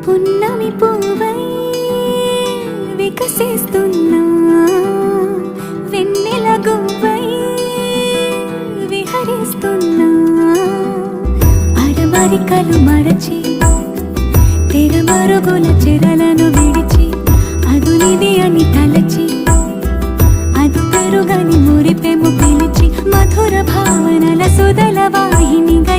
పున్నమి పువ్వై వికసిస్తున్నా, వెన్నెల గువ్వై విహరిస్తున్నా. అరమరికలు మరచి తెరమరుగుల చెరలను విడిచి అదునిది అని తలచి అదు పెరుగని మురిపెము పిలిచి మధుర భావనల సుదల వాహినిగా